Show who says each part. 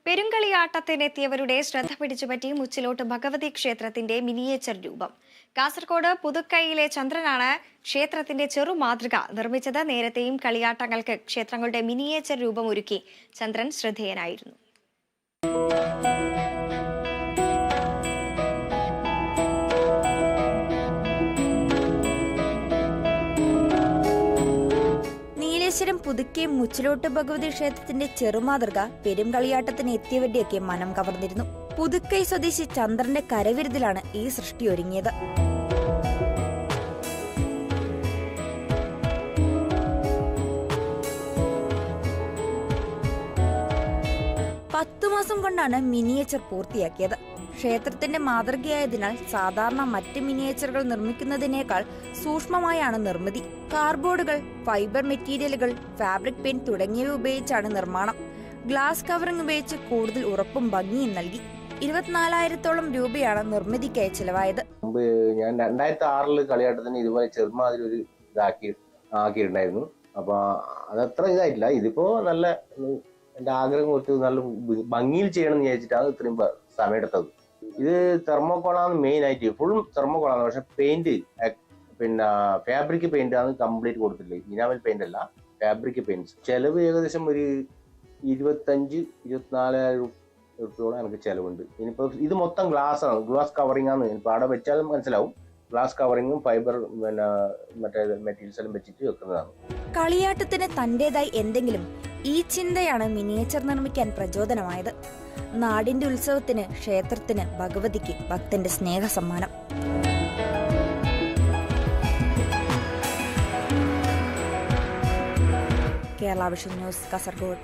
Speaker 1: പെരുങ്കളിയാട്ടത്തിനെത്തിയവരുടെ ശ്രദ്ധ പിടിച്ചുപറ്റി മുച്ചിലോട്ട് ഭഗവതി ക്ഷേത്രത്തിന്റെ മിനിയേച്ചർ രൂപം. കാസർഗോഡ് പുതുക്കൈയിലെ ചന്ദ്രനാണ് ക്ഷേത്രത്തിന്റെ ചെറു മാതൃക നിർമ്മിച്ചത്. നേരത്തെയും കളിയാട്ടങ്ങൾക്ക് ക്ഷേത്രങ്ങളുടെ മിനിയേച്ചർ രൂപം ഒരുക്കി ചന്ദ്രൻ ശ്രദ്ധേയനായിരുന്നു.
Speaker 2: പുതുക്കൈ മുച്ചിലോട്ട് ഭഗവതി ക്ഷേത്രത്തിന്റെ ചെറുമാതൃക പെരുങ്കളിയാട്ടത്തിന് എത്തിയവരുടെയൊക്കെ മനം കവർന്നിരുന്നു. പുതുക്കൈ സ്വദേശി ചന്ദ്രന്റെ കരവിരുതിലാണ് ഈ സൃഷ്ടി ഒരുങ്ങിയത്. പത്തു മാസം കൊണ്ടാണ് മിനിയേച്ചർ പൂർത്തിയാക്കിയത്. ക്ഷേത്രത്തിന്റെ മാതൃകയായതിനാൽ സാധാരണ മറ്റ് മിനിയേച്ചറുകൾ നിർമ്മിക്കുന്നതിനേക്കാൾ സൂക്ഷ്മമായാണ് നിർമ്മിതി. കാർഡ്ബോർഡുകൾ, ഫൈബർ മെറ്റീരിയലുകൾ, ഫാബ്രിക് പെയിന്റ് തുടങ്ങിയവ ഉപയോഗിച്ചാണ് നിർമ്മാണം. ഗ്ലാസ് കവറിംഗ് ഉപയോഗിച്ച് കൂടുതൽ ഉറപ്പും ഭംഗിയും നൽകി. 24,000-ഓളം രൂപയാണ് നിർമ്മിതിക്കായി ചിലവായത്.
Speaker 3: ഞാൻ 2006 കളിയാട്ടത്തിന് ഇതുപോലെ ചെറുമാതിരി ഒരു ആക്കിയിട്ടുണ്ടായിരുന്നു. അപ്പൊ അതത്ര ഇതായിട്ടില്ല. ഇതിപ്പോ നല്ല എന്റെ ആഗ്രഹം കുറച്ച് നല്ല ഭംഗിയിൽ ചെയ്യണം എന്ന് വിചാരിച്ചിട്ടാണ് ഇത്രയും സമയം എടുത്തത്. ഇത് തെർമോക്കോളാണ് മെയിൻ ആയിട്ട്, ഫുൾ തെർമോക്കോളാണ്. പക്ഷെ പെയിന്റ് പിന്നെ ഫാബ്രിക് പെയിന്റ് ആണ് കംപ്ലീറ്റ് കൊടുത്തിട്ടില്ല. ഇനാമൽ പെയിന്റ് അല്ല, ഫാബ്രിക് പെയിന്റ്. ചെലവ് ഏകദേശം ഒരു 24,000 രൂപയോളം എനിക്ക് ചെലവുണ്ട്. ഇനിയിപ്പോ ഇത് മൊത്തം ഗ്ലാസ് ആണ്, ഗ്ലാസ് കവറിംഗ് ആണ്. ഇനിയിപ്പോ അവിടെ വെച്ചാൽ മനസ്സിലാവും. ഗ്ലാസ് കവറിങ്ങും ഫൈബർ പിന്നെ മറ്റേ മെറ്റീരിയൽസ് എല്ലാം വെച്ചിട്ട് വെക്കുന്നതാണ്.
Speaker 2: കളിയാട്ടത്തിന് തന്റേതായി എന്തെങ്കിലും, ഈ ചിന്തയാണ് മിനിയേച്ചർ നിർമ്മിക്കാൻ പ്രചോദനമായത്. നാടിന്റെ ഉത്സവത്തിന് ക്ഷേത്രത്തിന് ഭഗവതിക്ക് ഭക്തന്റെ സ്നേഹ സമ്മാനം. Kerala vision news, Kasaragod.